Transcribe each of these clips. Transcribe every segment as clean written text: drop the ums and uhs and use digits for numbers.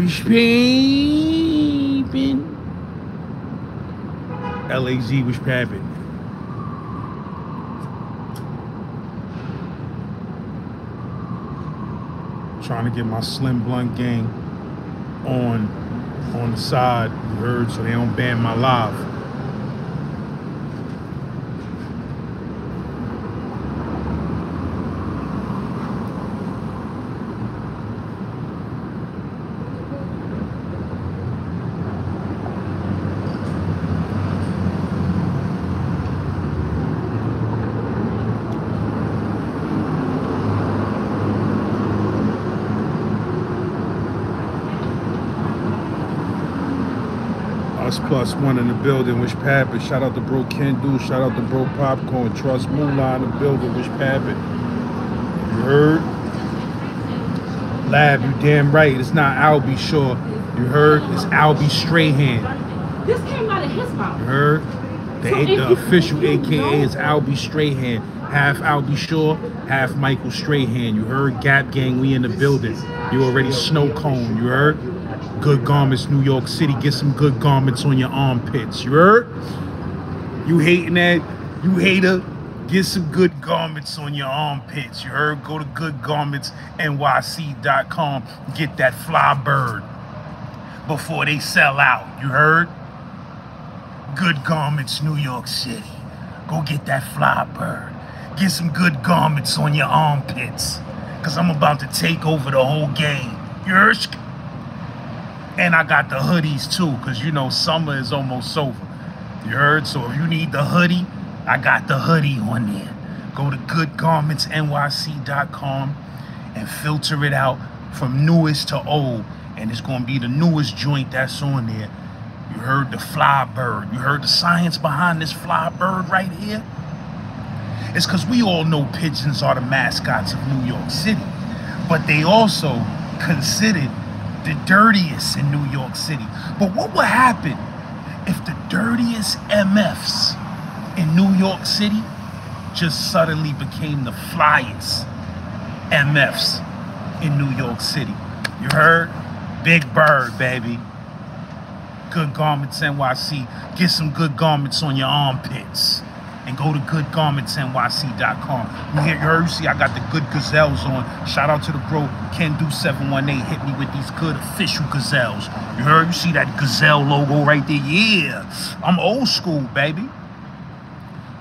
What's poppin'? LAZ, what's poppin'? Trying to get my Slim Blunt gang on the side, you heard, so they don't ban my live. Plus one in the building, which Pappin. Shout out to bro Ken Do, shout out to bro Popcorn, Trust Moolah in the building, which Pappin. You heard? Lab, you damn right. It's not Albie Shaw. You heard? It's Albie Strahan. This came out of his mouth. You heard? The official AKA is Albie Strahan. Half Albie Shaw, half Michael Strahan. You heard? Gap Gang, we in the building. You already snow cone, you heard? Good Garments, New York City. Get some good garments on your armpits. You heard? You hating that? You hater? Get some good garments on your armpits. You heard? Go to goodgarmentsnyc.con. Get that fly bird before they sell out. You heard? Good Garments, New York City. Go get that fly bird. Get some good garments on your armpits. Because I'm about to take over the whole game. You heard? And I got the hoodies too, because you know summer is almost over. You heard? So if you need the hoodie, I got the hoodie on there. Go to goodgarmentsnyc.com and filter it out from newest to old. And it's going to be the newest joint that's on there. You heard the fly bird. You heard the science behind this fly bird right here? It's because we all know pigeons are the mascots of New York City. But they also considered the dirtiest in New York City. But what would happen if the dirtiest MFs in New York City just suddenly became the flyest MFs in New York City? You heard? Big Bird, baby. Good Garments NYC. Get some good garments on your armpits. And go to goodgarmentsnyc.com. You heard? You see, I got the good gazelles on. Shout out to the bro Ken Do 718. Hit me with these good official gazelles. You heard? You see that gazelle logo right there? Yeah. I'm old school, baby.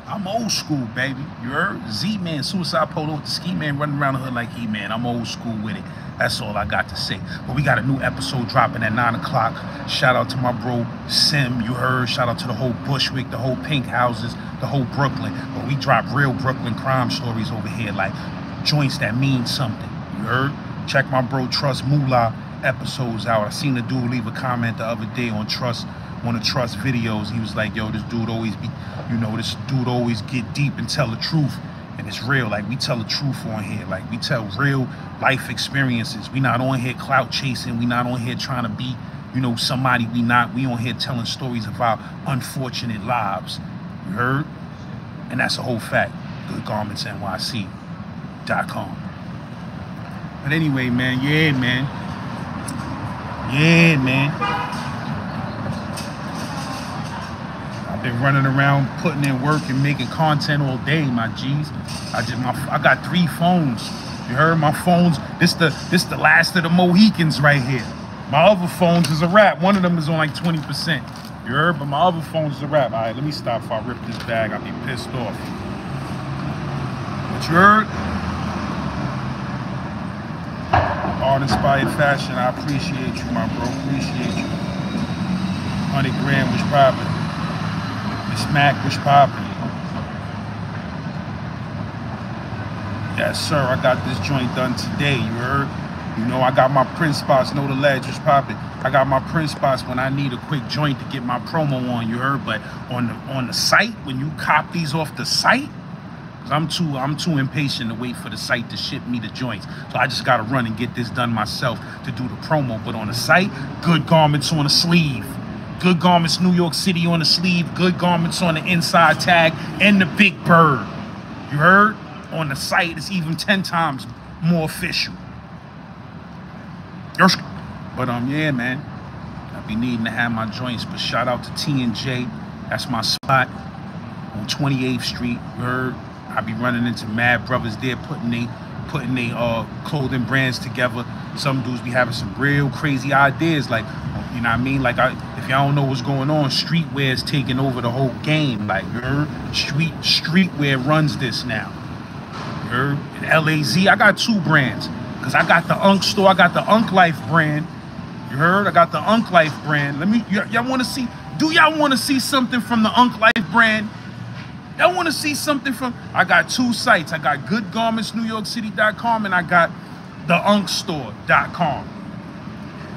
I'm old school, baby. You heard? Z-Man, Suicide Polo with the Ski Man running around the hood like He-Man. I'm old school with it. That's all I got to say. But we got a new episode dropping at 9 o'clock. Shout out to my bro Sim, you heard. Shout out to the whole Bushwick, the whole Pink Houses, the whole Brooklyn. But we drop real Brooklyn crime stories over here, like joints that mean something. You heard? Check my bro Trust Moolah episodes out. I seen a dude leave a comment the other day on Trust, one of Trust videos. He was like, yo, this dude always get deep and tell the truth. And it's real. Like, we tell the truth on here. Like, we tell real life experiences. We not on here clout chasing. We not on here trying to be, you know, somebody we not. We on here telling stories of our unfortunate lives. You heard? And that's a whole fact. goodgarmentsnyc.com. But anyway, man. Yeah, man. Yeah, man. Been running around putting in work and making content all day, my G's. I got 3 phones. You heard? My phones, this the last of the Mohicans right here. My other phones is a wrap. One of them is on like 20%. You heard? But my other phone's is a wrap. All right, let me stop before I rip this bag. I'll be pissed off. But you heard? Art inspired fashion. I appreciate you, my bro. Appreciate you. 100 grand was popping. Smack was popping. Yes, sir. I got this joint done today. You heard? You know, I got my print spots. Know the ledge was popping. I got my print spots when I need a quick joint to get my promo on. You heard? But on the site, when you cop these off the site, I'm too impatient to wait for the site to ship me the joints. So I just gotta run and get this done myself to do the promo. But on the site, Good Garments on the sleeve. Good Garments New York City on the sleeve, Good Garments on the inside tag, and the Big Bird. You heard? On the site, it's even 10 times more official. But yeah, man, I be needing to have my joints. But shout out to T&J. That's my spot on 28th Street. You heard? I be running into mad brothers there, putting they clothing brands together. Some dudes be having some real crazy ideas, like, you know what I mean? Like, if y'all don't know what's going on, streetwear is taking over the whole game. Like, you heard? Streetwear runs this now. You heard? And LAZ, I got 2 brands. Because I got the Unk store, I got the Unk Life brand. You heard? I got the Unk Life brand. Y'all want to see, do y'all want to see something from the Unk Life brand? Y'all want to see something from, I got 2 sites. I got goodgarmentsnyc.com and I got the unkstore.com.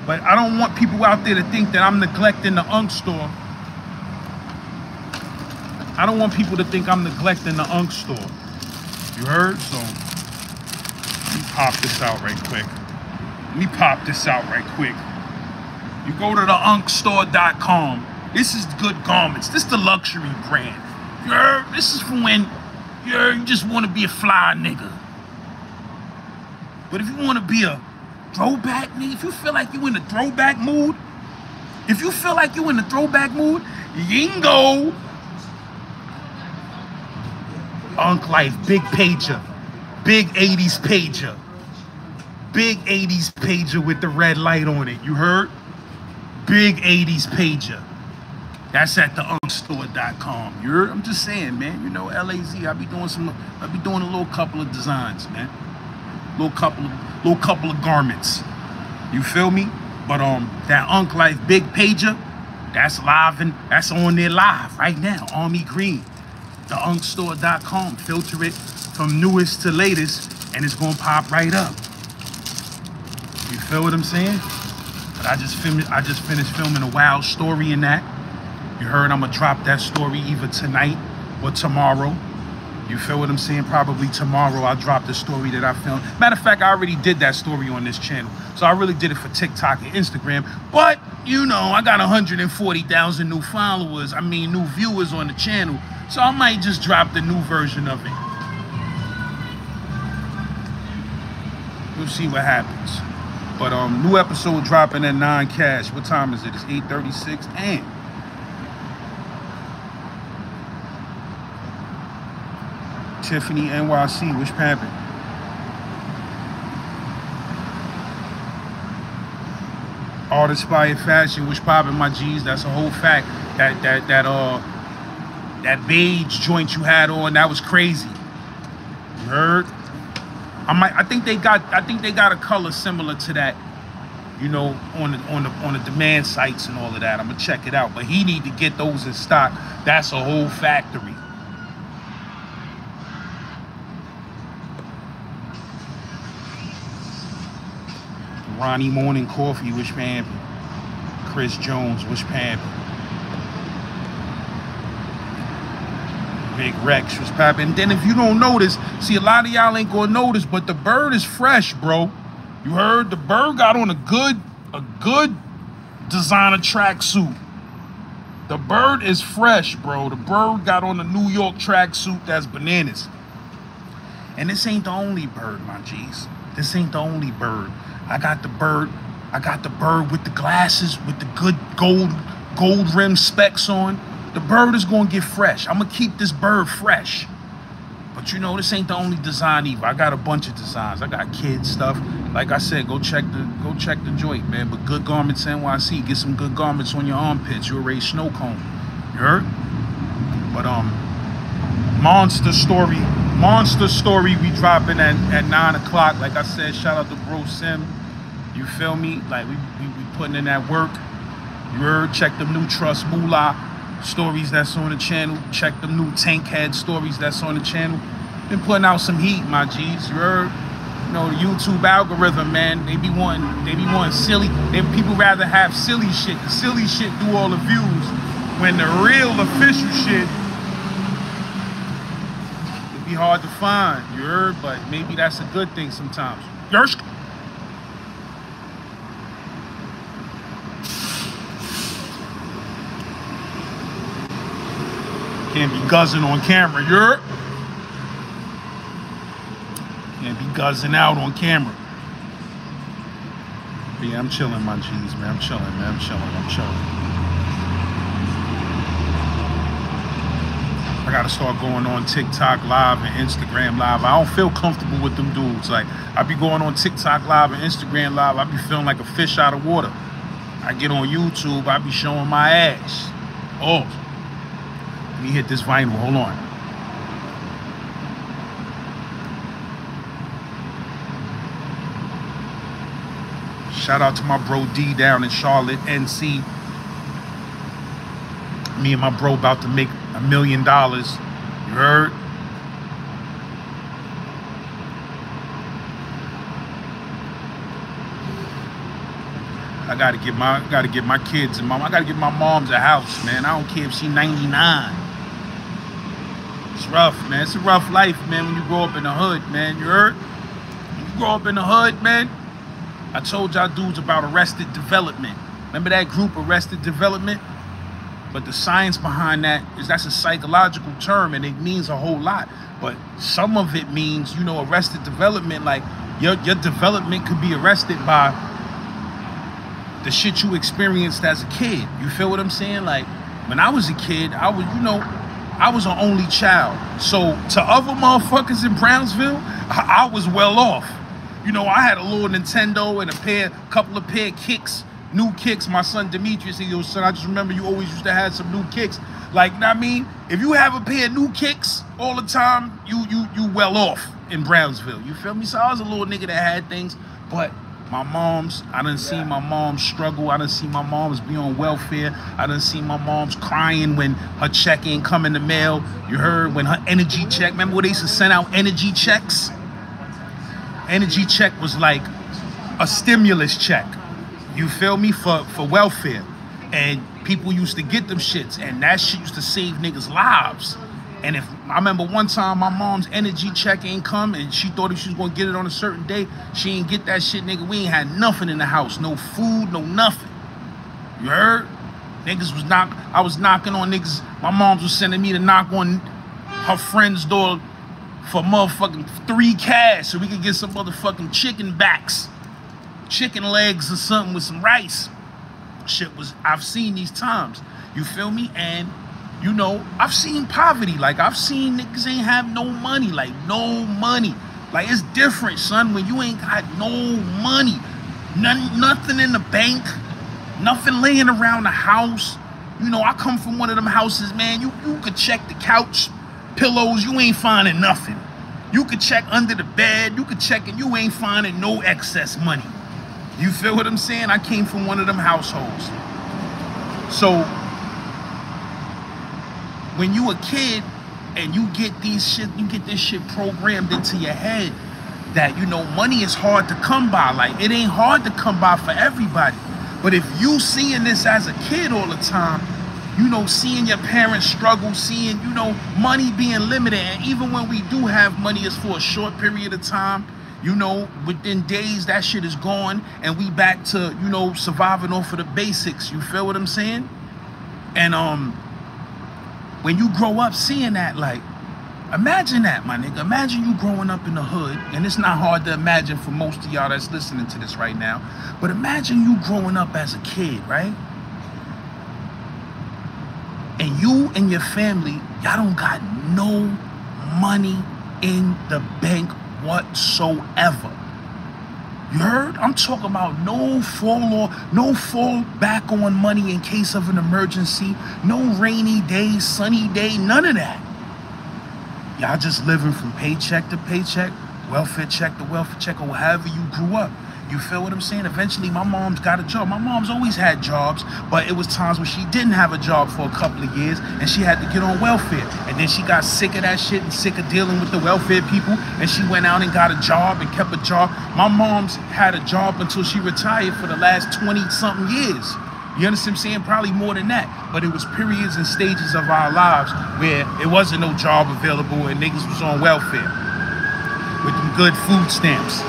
But I don't want people out there to think that I'm neglecting the Unk store. I don't want people to think I'm neglecting the Unk store. You heard? So, let me pop this out right quick. You go to the unkstore.com. This is Good Garments. This is the luxury brand. You heard? This is for when you just want to be a fly nigga. But if you want to be a throwback nigga, if you feel like you in the throwback mood, you can go Unk Life, big pager, big 80s pager. Big 80s pager with the red light on it. You heard? Big 80s pager. That's at the unkstore.com. You heard? I'm just saying, man. You know, LAZ. I be doing a little couple of designs, man. Little couple of garments. You feel me? But that Unk Life big pager, that's live and that's on there live right now. Army Green. The unkstore.com. Filter it from newest to latest, and it's gonna pop right up. You feel what I'm saying? But I just finished filming a wild story in that. You heard? I'm gonna drop that story either tonight or tomorrow. You feel what I'm saying? Probably tomorrow I'll drop the story that I filmed. Matter of fact, I already did that story on this channel. So I really did it for TikTok and Instagram. But, you know, I got 140,000 new followers. I mean, new viewers on the channel. So I might just drop the new version of it. We'll see what happens. But new episode dropping at 9 cash. What time is it? It's 8:36. Damn. Tiffany NYC, which pampin'? Art inspired fashion, which poppin', my G's. That's a whole fact. That beige joint you had on, that was crazy. You heard? I think they got a color similar to that, you know, on the demand sites and all of that. I'm gonna check it out. But he need to get those in stock. That's a whole factory. Ronnie Morning Coffee, which pampin'? Chris Jones, which pampin'? Big Rex was popping. And then if you don't notice, see, a lot of y'all ain't gonna notice, but the bird is fresh, bro. You heard? The bird got on a good designer tracksuit. The bird is fresh, bro. The bird got on a New York tracksuit that's bananas. And this ain't the only bird, my G's. This ain't the only bird. I got the bird with the glasses, with the good gold rim specs on. The bird is gonna get fresh. I'm gonna keep this bird fresh. But you know, this ain't the only design either. I got a bunch of designs. I got kids stuff. Like I said, go check the joint, man. But Good Garments NYC, get some good garments on your armpits. You're a snow cone. You heard? But Monster Story, we dropping at 9 o'clock. Like I said, shout out to Bro Sim. You feel me? Like we putting in that work. You heard? Check the new Trust Moolah stories that's on the channel. Check the new Tank Head stories that's on the channel. Been putting out some heat, my G's. You heard? You know, the YouTube algorithm, man, they be wanting silly. People rather have silly shit. The silly shit do all the views. When the real official shit, it be hard to find. You heard? But maybe that's a good thing sometimes. Yersh. Can't be guzzing on camera, you're. Can't be guzzing out on camera. Yeah, I'm chilling, my G's, man. I'm chilling, man. I'm chilling. I gotta start going on TikTok Live and Instagram Live. I don't feel comfortable with them dudes. Like, I be going on TikTok Live and Instagram Live. I be feeling like a fish out of water. I get on YouTube, I be showing my ass. Oh, let me hit this vinyl. Hold on. Shout out to my bro D down in Charlotte, NC. Me and my bro about to make $1 million. You heard? I gotta get my kids and I gotta get my mom's a house, man. I don't care if she 99. It's rough, man. It's a rough life, man, when you grow up in the hood, man. You heard? When you grow up in the hood, man. I told y'all dudes about Arrested Development. Remember that group, Arrested Development? But the science behind that is that's a psychological term and it means a whole lot. But some of it means, you know, arrested development, like your development could be arrested by the shit you experienced as a kid. You feel what I'm saying? Like, when I was a kid, I was an only child. So to other motherfuckers in Brownsville, I was well off. You know, I had a little Nintendo and a couple of pair of kicks, new kicks. My son Demetrius, he goes, son, I just remember you always used to have some new kicks. Like, you know what I mean? If you have a pair of new kicks all the time, you well off in Brownsville. You feel me? So I was a little nigga that had things, but my moms, I done seen my moms struggle. I done seen my moms be on welfare. I done seen my moms crying when her check ain't come in the mail. You heard when her energy check, remember when they used to send out energy checks? Energy check was like a stimulus check. You feel me? For welfare. And people used to get them shits, and that shit used to save niggas' lives. And if I remember one time my mom's energy check ain't come and she thought if she was gonna get it on a certain day, she ain't get that shit, nigga. We ain't had nothing in the house. No food, no nothing. You heard? Niggas was I was knocking on niggas. My moms was sending me to knock on her friend's door for motherfucking 3 cash so we could get some motherfucking chicken backs, chicken legs or something with some rice. Shit was, I've seen these times. You feel me? And you know, I've seen poverty. Like, I've seen niggas ain't have no money. Like, no money. Like, it's different, son, when you ain't got no money. Nothing in the bank. Nothing laying around the house. You know, I come from one of them houses, man. You could check the couch, pillows, you ain't finding nothing. You could check under the bed. You could check and you ain't finding no excess money. You feel what I'm saying? I came from one of them households. So, when you a kid and you get this shit programmed into your head that, you know, money is hard to come by. Like, it ain't hard to come by for everybody. But if you seeing this as a kid all the time, you know, seeing your parents struggle, seeing, you know, money being limited, and even when we do have money, it's for a short period of time. You know, within days, that shit is gone, and we back to, you know, surviving off of the basics. You feel what I'm saying? And, when you grow up seeing that, like, imagine that, my nigga. Imagine you growing up in the hood, and it's not hard to imagine for most of y'all that's listening to this right now, but imagine you growing up as a kid, right? And you and your family, y'all don't got no money in the bank whatsoever. You heard? I'm talking about no fall back on money in case of an emergency, no rainy day, sunny day, none of that. Y'all just living from paycheck to paycheck, welfare check to welfare check, or however you grew up. You feel what I'm saying? Eventually, my mom's got a job. My mom's always had jobs, but it was times when she didn't have a job for a couple of years, and she had to get on welfare. And then she got sick of that shit and sick of dealing with the welfare people, and she went out and got a job and kept a job. My mom's had a job until she retired for the last 20-something years. You understand what I'm saying? Probably more than that. But it was periods and stages of our lives where it wasn't no job available and niggas was on welfare with them good food stamps.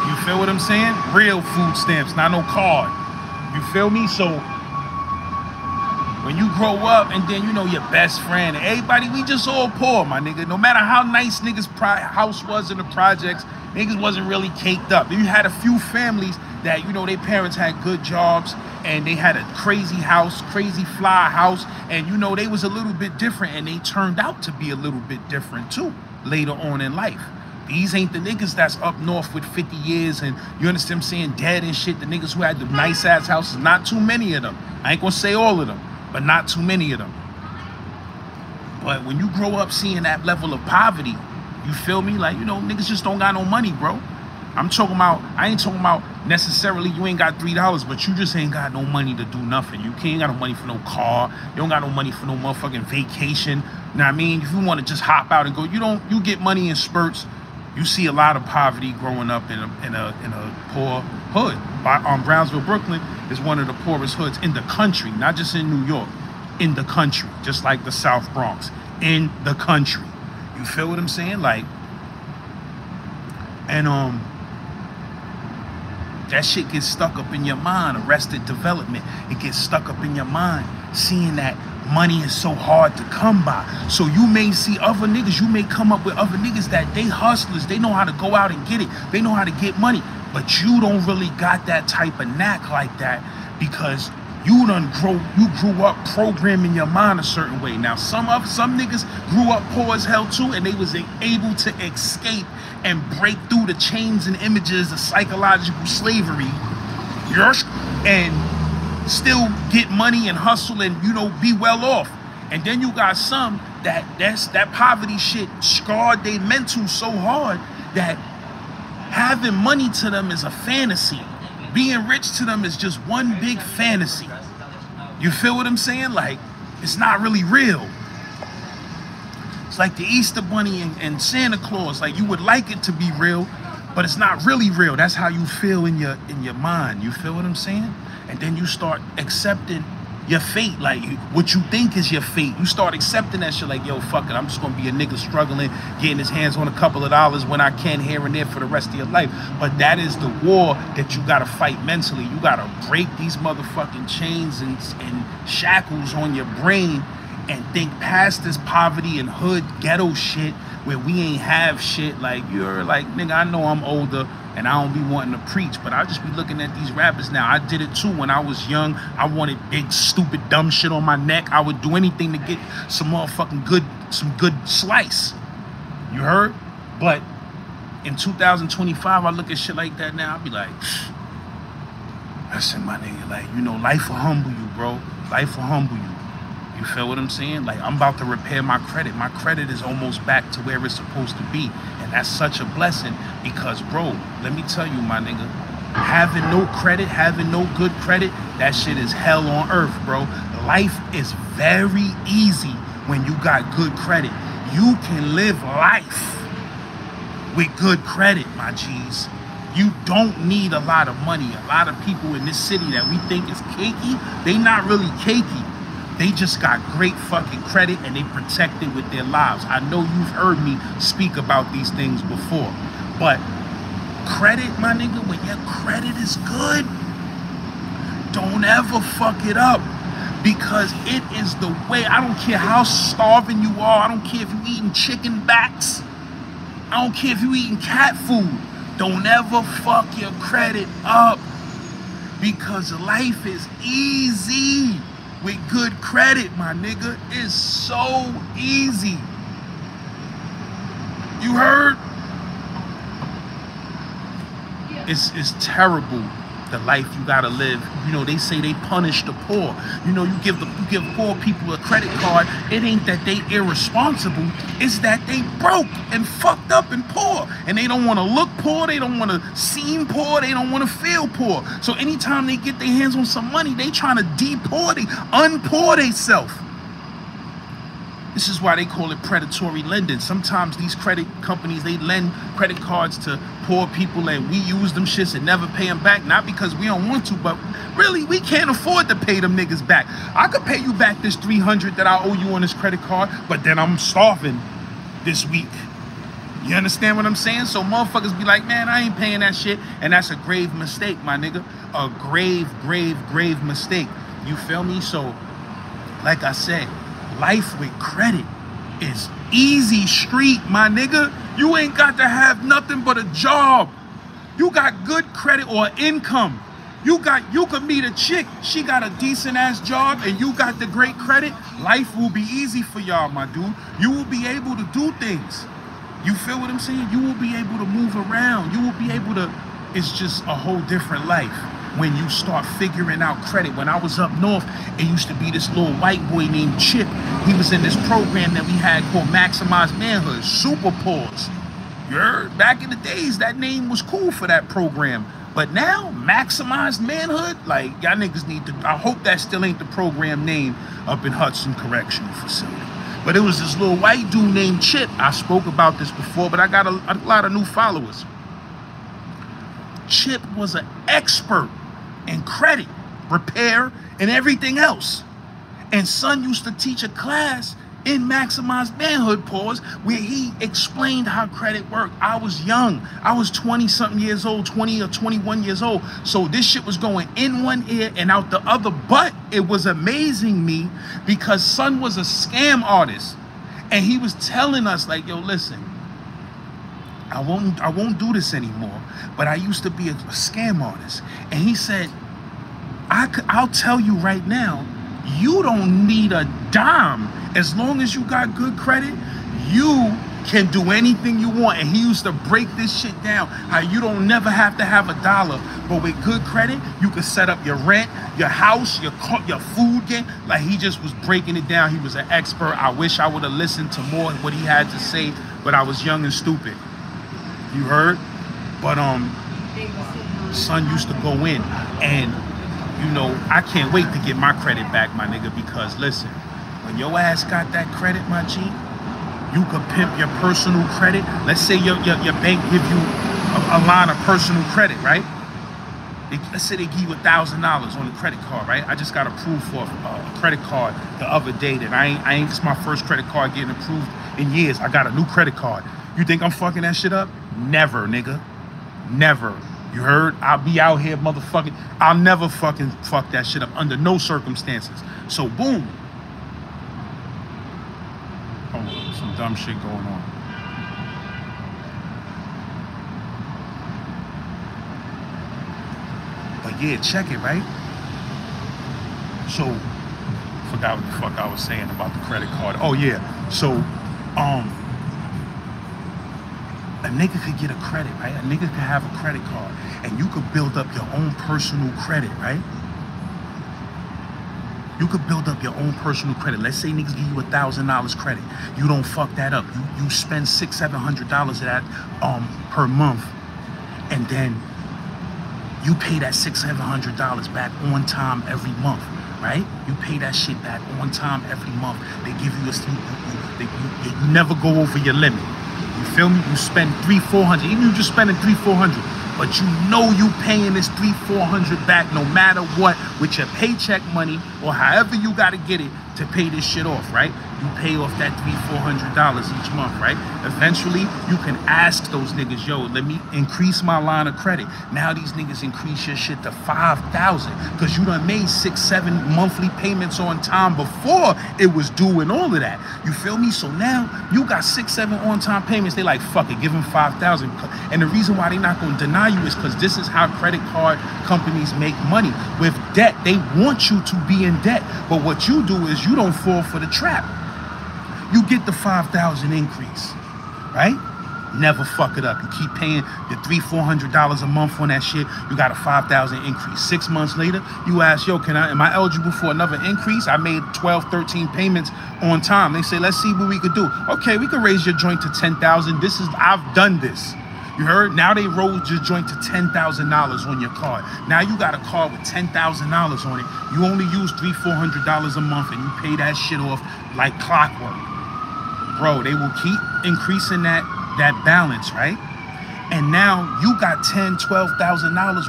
You feel what I'm saying? Real food stamps, not no card. You feel me? So when you grow up and then, you know, your best friend, everybody, we just all poor, my nigga. No matter how nice niggas' house was in the projects, niggas wasn't really caked up. You had a few families that, you know, their parents had good jobs and they had a crazy house, crazy fly house, and, you know, they was a little bit different, and they turned out to be a little bit different too later on in life. These ain't the niggas that's up north with 50 years and, you understand what I'm saying, dead and shit. The niggas who had the nice ass houses, not too many of them. I ain't gonna say all of them, but not too many of them. But when you grow up seeing that level of poverty, you feel me? Like, you know, niggas just don't got no money, bro. I'm talking about, I ain't talking about necessarily you ain't got $3, but you just ain't got no money to do nothing. You ain't got no money for no car. You don't got no money for no motherfucking vacation. You know what I mean? If you want to just hop out and go, you get money in spurts. You see a lot of poverty growing up in a poor hood. Brownsville, Brooklyn is one of the poorest hoods in the country, not just in New York, in the country, just like the South Bronx, in the country. You feel what I'm saying? Like, and that shit gets stuck up in your mind. Arrested development, it gets stuck up in your mind, seeing that money is so hard to come by. So you may see other niggas, you may come up with other niggas that they hustlers, they know how to go out and get it, they know how to get money, but you don't really got that type of knack like that because you grew up programming your mind a certain way. Now some niggas grew up poor as hell too, and they was able to escape and break through the chains and images of psychological slavery, and still get money and hustle and, you know, be well off. And then you got some that poverty shit scarred their mental so hard that having money to them is a fantasy. Being rich to them is just one big fantasy. You feel what I'm saying? Like, it's not really real. It's like the Easter Bunny and Santa Claus. Like, you would like it to be real, but it's not really real. That's how you feel in your mind. You feel what I'm saying? And then you start accepting your fate, like what you think is your fate. You start accepting that shit like, yo, fuck it, I'm just gonna be a nigga struggling, getting his hands on a couple of dollars when I can here and there for the rest of your life. But that is the war that you gotta fight mentally. You gotta break these motherfucking chains and shackles on your brain and think past this poverty and hood ghetto shit where we ain't have shit. Like, you're like, nigga, I know I'm older and I don't be wanting to preach, but I just be looking at these rappers now. I did it too when I was young. I wanted big, stupid, dumb shit on my neck. I would do anything to get some motherfucking good slice. You heard? But in 2025, I look at shit like that now, I be like, listen, my nigga, like, you know, life will humble you, bro. Life will humble you. You feel what I'm saying? Like, I'm about to repair my credit. My credit is almost back to where it's supposed to be. And that's such a blessing because, bro, let me tell you, my nigga, having no credit, having no good credit, that shit is hell on earth, bro. Life is very easy when you got good credit. You can live life with good credit, my G's. You don't need a lot of money. A lot of people in this city that we think is cakey, they not really cakey. They just got great fucking credit and they protect it with their lives. I know you've heard me speak about these things before, but credit, my nigga, when your credit is good, don't ever fuck it up because it is the way. I don't care how starving you are. I don't care if you're eating chicken backs. I don't care if you're eating cat food. Don't ever fuck your credit up because life is easy. With good credit, my nigga, it's so easy. You heard? It's terrible, the life you gotta live. You know, they say they punish the poor. You know, you give poor people a credit card. It ain't that they irresponsible. It's that they broke and fucked up and poor. And they don't want to look poor. They don't want to seem poor. They don't want to feel poor. So anytime they get their hands on some money, they trying to unpoor themselves. This is why they call it predatory lending. Sometimes these credit companies, they lend credit cards to poor people and we use them shits and never pay them back. Not because we don't want to, but really, we can't afford to pay them niggas back. I could pay you back this $300 that I owe you on this credit card, but then I'm starving this week. You understand what I'm saying? So motherfuckers be like, man, I ain't paying that shit. And that's a grave mistake, my nigga. A grave, grave, grave mistake. You feel me? So Like I said, life with credit is easy street, my nigga. You ain't got to have nothing but a job. You got good credit or income. You could meet a chick, she got a decent ass job and you got the great credit. Life will be easy for y'all, my dude. You will be able to do things. You feel what I'm saying? You will be able to move around. You will be able to, it's just a whole different life when you start figuring out credit. When I was up north, it used to be this little white boy named Chip. He was in this program that we had called Maximize Manhood, Super Pause. You heard? Back in the days, that name was cool for that program. But now, Maximized Manhood, like, y'all niggas need to, I hope that still ain't the program name up in Hudson Correctional Facility. But it was this little white dude named Chip. I spoke about this before, but I got a lot of new followers. Chip was an expert in credit, repair, and everything else. And son used to teach a class in Maximized Manhood, pause, where he explained how credit worked. I was young. I was 20-something years old, 20 or 21 years old. So this shit was going in one ear and out the other. But it was amazing me because son was a scam artist. And he was telling us, like, yo, listen, I won't do this anymore. But I used to be a scam artist. And he said, I'll tell you right now, you don't need a dime. As long as you got good credit, you can do anything you want. And he used to break this shit down, how you don't never have to have a dollar, but with good credit, you can set up your rent, your house, your food game. Like, he just was breaking it down. He was an expert. I wish I would have listened to more of what he had to say, but I was young and stupid. You heard? But son used to go in, and you know, I can't wait to get my credit back, my nigga, because listen, when your ass got that credit, my G, you could pimp your personal credit. Let's say your bank give you a line of personal credit, right? Let's say they give you $1,000 on a credit card, right? I just got approved for a credit card the other day that I ain't, this is my first credit card getting approved in years. I got a new credit card. You think I'm fucking that shit up? Never, nigga. Never. You heard? I'll be out here motherfucking. I'll never fucking fuck that shit up under no circumstances. So boom. Hold on, some dumb shit going on. But yeah, check it, right? So, forgot what the fuck I was saying about the credit card. Oh yeah, so, a nigga could get a credit, right? A nigga could have a credit card and you could build up your own personal credit, right? You could build up your own personal credit. Let's say niggas give you $1,000 credit. You don't fuck that up. You spend $600-700 of that per month, and then you pay that $600-700 back on time every month, right? You pay that shit back on time every month. They give you you never go over your limit. You feel me? You spend $300-400, even if you just spending $300-400, but you know you paying this $300-400 back no matter what with your paycheck money or however you got to get it to pay this shit off, right? You pay off that $300-400 each month, right? Eventually, you can ask those niggas, yo, let me increase my line of credit. Now these niggas increase your shit to $5,000 because you done made 6-7 monthly payments on time before it was due and all of that. You feel me? So now you got 6-7 on-time payments. They like, fuck it, give them $5,000. And the reason why they not going to deny you is because this is how credit card companies make money. With debt, they want you to be in debt. But what you do is you don't fall for the trap. You get the $5,000 increase, right? Never fuck it up. You keep paying the $300-400 a month on that shit. You got a $5,000 increase. 6 months later, you ask, yo, am I eligible for another increase? I made 12-13 payments on time. They say, let's see what we could do. Okay, we could raise your joint to $10,000. I've done this. You heard? Now they rolled your joint to $10,000 on your card. Now you got a card with $10,000 on it. You only use $300-400 a month and you pay that shit off like clockwork. Bro, they will keep increasing that balance, right? And now you got $10,000-12,000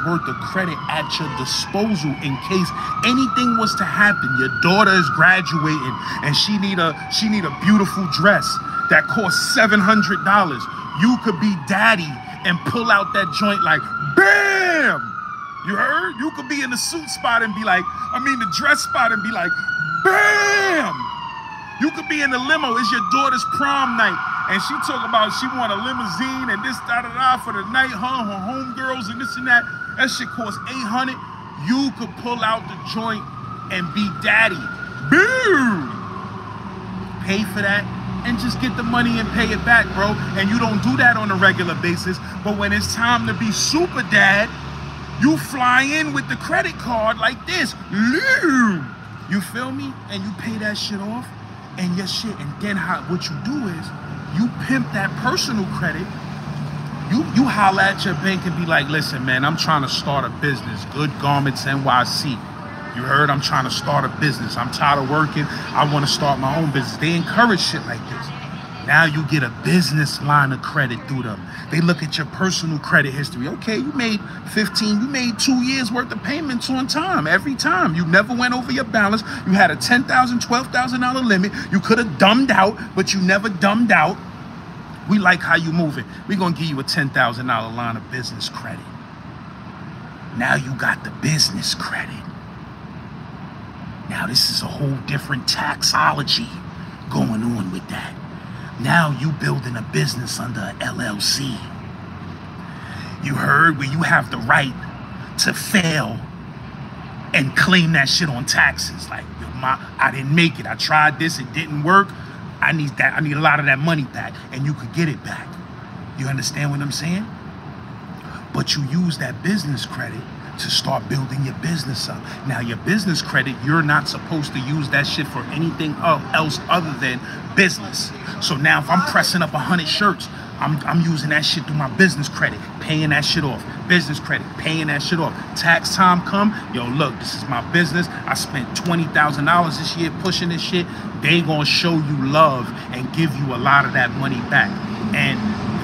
worth of credit at your disposal in case anything was to happen. Your daughter is graduating and she need a beautiful dress that costs $700. You could be daddy and pull out that joint like, bam! You heard? You could be in the suit spot and be like, the dress spot and be like, Bam! You could be in the limo. It's your daughter's prom night. And she talk about she want a limousine and this, da-da-da for the night, her homegirls and this and that. That shit costs $800. You could pull out the joint and be daddy. Boom! Pay for that and just get the money and pay it back, bro. And you don't do that on a regular basis. But when it's time to be super dad, you fly in with the credit card like this. You feel me? And you pay that shit off and your shit. And then what you do is you pimp that personal credit. You holler at your bank and be like, listen, man, I'm trying to start a business. Good Garments NYC. You heard? I'm trying to start a business. I'm tired of working. I want to start my own business. They encourage shit like this. Now you get a business line of credit through them. They look at your personal credit history. Okay, you made 15, you made 2 years worth of payments on time, every time. You never went over your balance. You had a $10,000, $12,000 limit. You could have dumbed out, but you never dumbed out. We like how you moving. We're going to give you a $10,000 line of business credit. Now you got the business credit. Now this is a whole different taxology going on with that. Now you building a business under a LLC. You heard? Where you have the right to fail and claim that shit on taxes. Like, I didn't make it. I tried this, it didn't work. I need that. I need a lot of that money back, and you could get it back. You understand what I'm saying? But you use that business credit to start building your business up. Now, your business credit, you're not supposed to use that shit for anything else other than business. So now if I'm pressing up 100 shirts, I'm using that shit through my business credit, paying that shit off. Business credit, paying that shit off. Tax time come, yo, look, this is my business. I spent $20,000 this year pushing this shit. They gonna show you love and give you a lot of that money back. And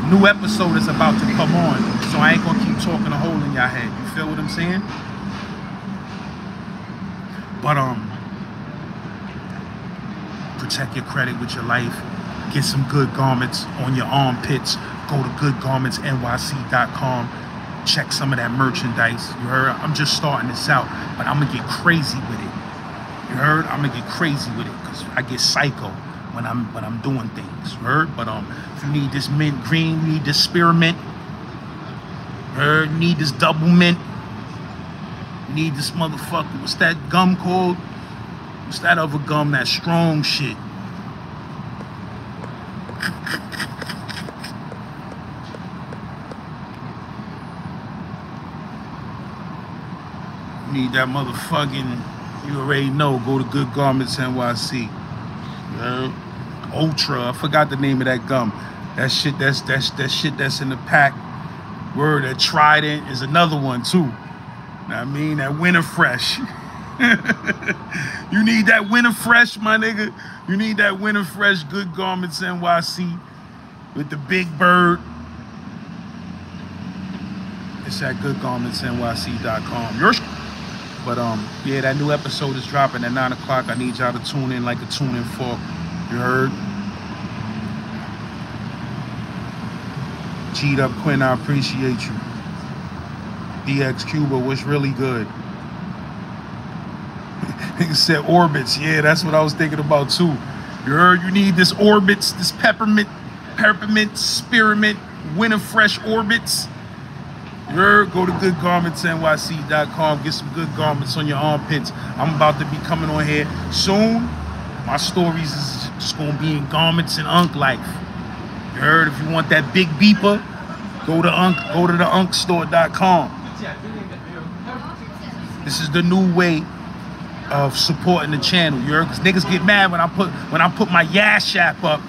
the new episode is about to come on, so I ain't gonna keep talking a hole in your head. You feel what I'm saying? But protect your credit with your life. Get some good garments on your armpits. Go to goodgarmentsnyc.com. Check some of that merchandise. You heard? I'm just starting this out, but I'm gonna get crazy with it. You heard? I'm gonna get crazy with it because I get psycho when I'm doing things. You heard? But if you need this mint green, you need this spearmint. You heard? You need this double mint. You need this motherfucker. What's that gum called? What's that other gum? That strong shit. Need that motherfucking, you already know, go to Good Garments NYC. Ultra, I forgot the name of that gum. That shit that's in the pack. Word, that Trident is another one too. I mean, that Winter Fresh. You need that Winter Fresh, my nigga. You need that Winter Fresh Good Garments NYC with the big bird. It's at goodgarmentsnyc.com. But yeah, that new episode is dropping at 9 o'clock. I need y'all to tune in like a tune-in fork. You heard? G'd up Quinn, I appreciate you. DX Cuba, what's really good? He said orbits. Yeah, that's what I was thinking about too. You heard? You need this orbits, this peppermint, spearmint, Winter Fresh orbits. Go to goodgarmentsnyc.com. Get some good garments on your armpits. I'm about to be coming on here soon. My stories is just gonna be in garments and Unk life. You heard? If you want that big beeper, go to the unkstore.com. This is the new way of supporting the channel. You heard? Because niggas get mad when I put my Yash app up.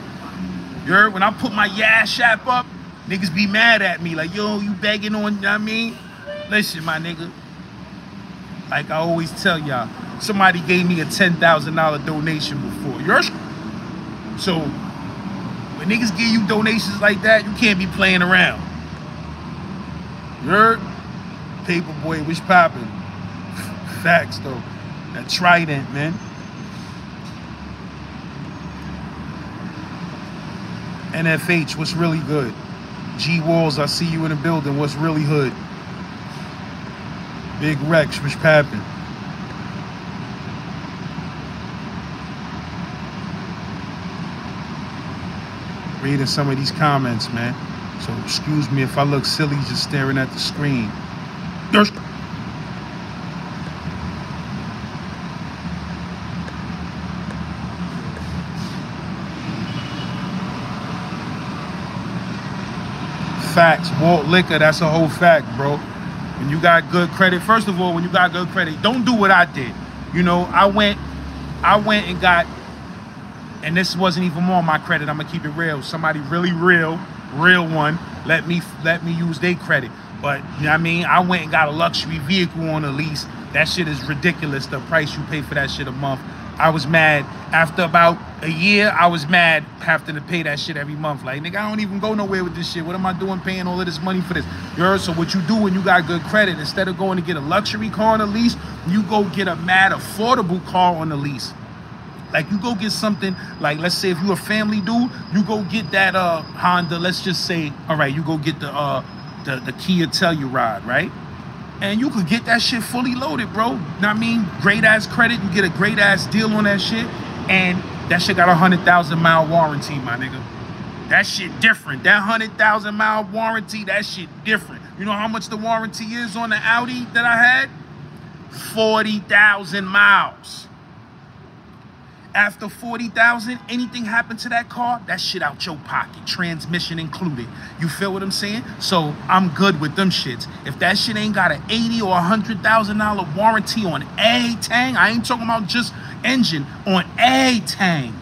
You heard? When I put my Yash app up, niggas be mad at me, like, yo, you begging on, you know what I mean? Listen, my nigga, like I always tell y'all, somebody gave me a $10,000 donation before. So, when niggas give you donations like that, you can't be playing around. You heard? Paperboy, what's poppin'? Facts, though. That Trident, man. NFH, what's really good? G Walls, I see you in the building. What's really hood? Big Rex, what's poppin'? reading some of these comments, man. So excuse me if I look silly just staring at the screen. There's facts. Walt Liquor, that's a whole fact, bro. When you got good credit, first of all, when you got good credit, don't do what I did. You know, I went and got, and this wasn't even on my credit. I'm gonna keep it real. Somebody really real one let me use their credit. But you know what I mean, I went and got a luxury vehicle on a lease. That shit is ridiculous, the price you pay for that shit a month. I was mad. After about a year, I was mad having to pay that shit every month. Like, nigga, I don't even go nowhere with this shit. What am I doing paying all of this money for this? You heard? So what you do when you got good credit, instead of going to get a luxury car on a lease, you go get a mad affordable car on the lease. Like, you go get something, like, let's say if you're a family dude, you go get that Honda, let's just say, all right, you go get the Kia Telluride, right? And you could get that shit fully loaded, bro. Know what I mean? Great ass credit, you get a great ass deal on that shit, and that shit got a 100,000 mile warranty, my nigga. That shit different. That 100,000 mile warranty, that shit different. You know how much the warranty is on the Audi that I had? 40,000 miles. After 40,000, anything happened to that car, that shit out your pocket, transmission included. You feel what I'm saying? So I'm good with them shits. If that shit ain't got an $80,000 or $100,000 warranty on a tang, I ain't talking about just engine, on a tang.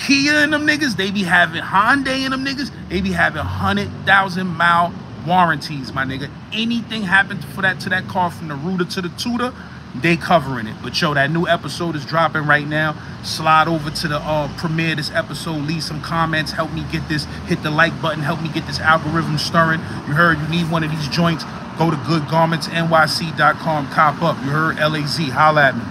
Kia and them niggas, they be having, Hyundai and them niggas, they be having 100,000 mile warranties, my nigga. Anything happened to that car from the rooter to the tutor, they covering it. But yo, that new episode is dropping right now. Slide over to the premiere this episode, leave some comments, help me get this, hit the like button, help me get this algorithm stirring. You heard? You need one of these joints, go to goodgarmentsnyc.com, cop up. You heard? LAZ, holla at me.